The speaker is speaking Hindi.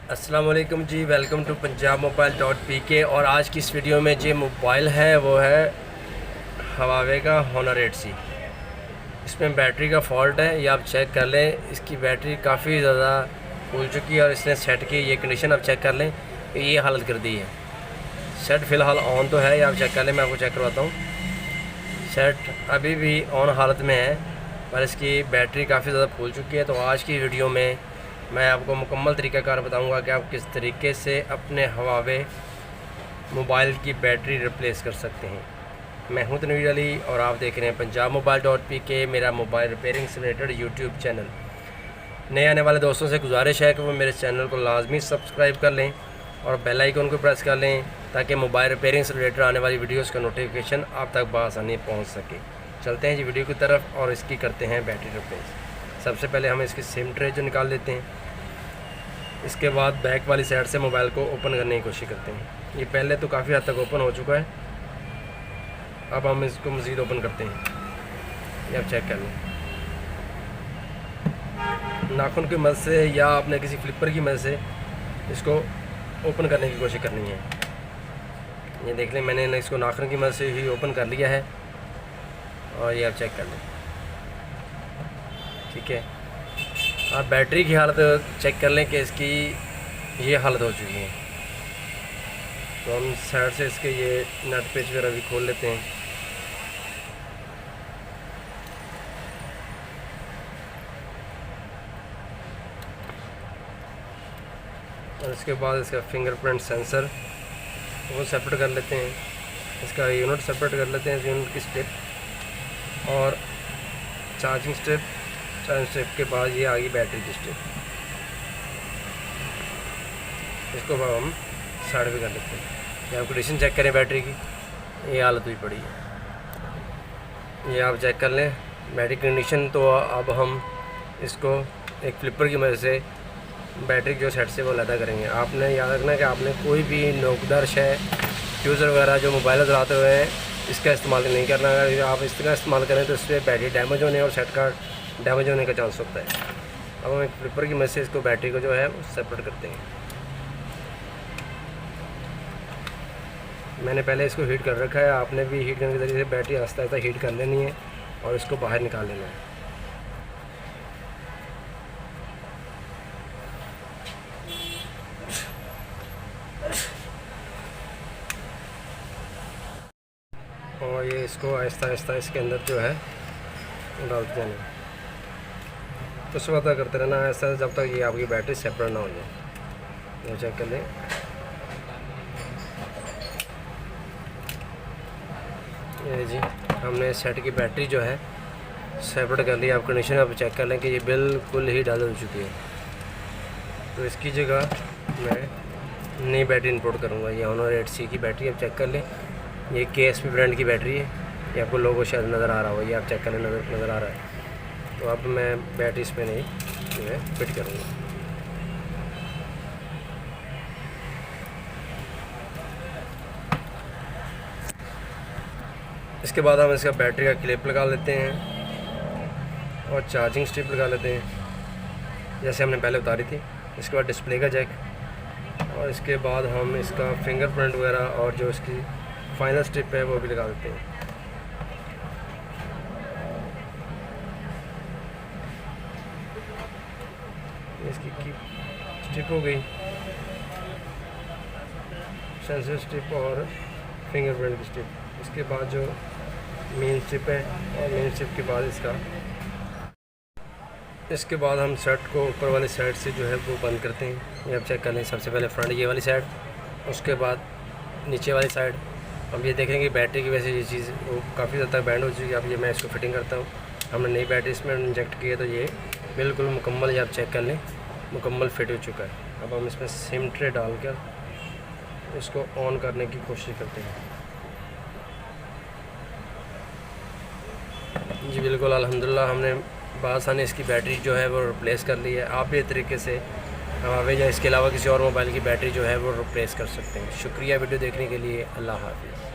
अस्सलाम वालेकुम जी, वेलकम टू पंजाब मोबाइल.PK। और आज की इस वीडियो में जो मोबाइल है वो है हवावे का Honor 8C। इसमें बैटरी का फॉल्ट है, ये आप चेक कर लें। इसकी बैटरी काफ़ी ज़्यादा फूल चुकी है और इसने सेट की ये कंडीशन आप चेक कर लें कि ये हालत कर दी है। सेट फ़िलहाल ऑन तो है, ये आप चेक कर लें, मैं आपको चेक करवाता हूँ। सेट अभी भी ऑन हालत में है पर इसकी बैटरी काफ़ी ज़्यादा फूल चुकी है। तो आज की वीडियो में मैं आपको मुकम्मल तरीक़ाकार बताऊंगा कि आप किस तरीके से अपने हवावे मोबाइल की बैटरी रिप्लेस कर सकते हैं। मैं हूं तनवीर अली और आप देख रहे हैं पंजाब मोबाइल.PK, मेरा मोबाइल रिपेयरिंग से रिलेटेड यूट्यूब चैनल। नए आने वाले दोस्तों से गुजारिश है कि वो मेरे चैनल को लाजमी सब्सक्राइब कर लें और बेल आइकन को प्रेस कर लें ताकि मोबाइल रिपेयरिंग से रिलेटेड आने वाली वीडियोज़ का नोटिफिकेशन आप तक बआसानी पहुँच सके। चलते हैं जी वीडियो की तरफ और इसकी करते हैं बैटरी रिप्लेस। सबसे पहले हम इसकी सिम ट्रे जो निकाल लेते हैं, इसके बाद बैक वाली साइड से मोबाइल को ओपन करने की कोशिश करते हैं। ये पहले तो काफ़ी हद तक ओपन हो चुका है, अब हम इसको मज़ीद ओपन करते हैं। ये आप चेक कर लें, नाखून की मदद से या आपने किसी फ्लिपर की मदद से इसको ओपन करने की कोशिश करनी है। ये देख लें, मैंने इसको नाखून की मदद से ही ओपन कर लिया है और ये आप चेक कर लें। ठीक है, आप बैटरी की हालत चेक कर लें कि इसकी ये हालत हो चुकी है। तो हम साइड से इसके ये नट पेच वगैरह भी खोल लेते हैं। और इसके बाद इसका फिंगरप्रिंट सेंसर वो सेपरेट कर लेते हैं, इसका यूनिट सेपरेट कर लेते हैं, इस यूनिट की स्ट्रिप और चार्जिंग स्ट्रिप के बाद ये आ गई बैटरी की स्ट्रिप। इसको हम साइड पे कर लेते हैं। ये आप कंडीशन चेक करें बैटरी की, ये हालत हुई पड़ी है, ये आप चेक कर लें बैटरी कंडीशन। तो अब हम इसको एक फ्लिपर की मदद से बैटरी जो सेट से वो अलग करेंगे। आपने याद रखना कि आपने कोई भी नोकदार शय फ्यूज़र वगैरह जो मोबाइल चलाते हुए हैं इसका इस्तेमाल नहीं करना। अगर आप इसका इस्तेमाल करें तो इससे बैटरी डैमेज होने और सेट का डैमेज होने का चांस होता है। अब हम एक फ्लिपर की मदद से इसको बैटरी को जो है वो सेपरेट करते हैं। मैंने पहले इसको हीट कर रखा है, आपने भी हीट करने के ज़रिए से बैटरी आहिस्ता आहिस्ता हीट कर लेनी है और इसको बाहर निकाल लेना है। और ये इसको आहिस्ता आहिस्ता इसके अंदर जो है डालते जाना, उस वक्त करते रहना ऐसा जब तक ये आपकी बैटरी सेपरेट ना हो जाए। ये चेक कर लें, ये जी हमने सेट की बैटरी जो है सेपरेट कर ली। आप कंडीशन आप चेक कर लें कि ये बिल्कुल ही डल हो चुकी है। तो इसकी जगह मैं नई बैटरी इंपोर्ट करूँगा। ये Honor 8C की बैटरी आप चेक कर लें, ये KSP ब्रांड की बैटरी है। ये आपको लोगो शायद नज़र आ रहा हो, ये आप चेक कर लें, नज़र आ रहा है। तो अब मैं बैटरी इस पर नहीं जो है फिट करूँगा। इसके बाद हम इसका बैटरी का क्लिप लगा लेते हैं और चार्जिंग स्ट्रिप लगा लेते हैं जैसे हमने पहले उतारी थी। इसके बाद डिस्प्ले का जैक और इसके बाद हम इसका फिंगरप्रिंट वगैरह और जो इसकी फाइनल स्ट्रिप है वो भी लगा देते हैं। इसकी स्ट्रिप हो गई, सेंसर स्ट्रिप और फिंगरप्रिंट की स्ट्रिप। इसके बाद जो मेन स्ट्रिप है और मेन स्ट्रिप के बाद इसके बाद हम सेट को ऊपर वाली साइड से जो है वो बंद करते हैं। ये आप चेक कर लें, सबसे पहले फ्रंट ये वाली साइड, उसके बाद नीचे वाली साइड। अब ये देखेंगे बैटरी की वजह से ये चीज़ वो काफ़ी ज़्यादा बैंड हो चुकी है। अब ये मैं इसको फिटिंग करता हूँ। हमने नई बैटरी इसमें इंजेक्ट की है तो ये बिल्कुल मुकम्मल, ये आप चेक कर लें, मुकम्मल फिट हो चुका है। अब हम इसमें सिम ट्रे डालकर इसको ऑन करने की कोशिश करते हैं। जी बिल्कुल अल्हम्दुलिल्लाह हमने बआसानी इसकी बैटरी जो है वो रिप्लेस कर ली है। आप भी इस तरीके से हवावे या इसके अलावा किसी और मोबाइल की बैटरी जो है वो रिप्लेस कर सकते हैं। शुक्रिया वीडियो देखने के लिए। अल्लाह हाफ़िज़।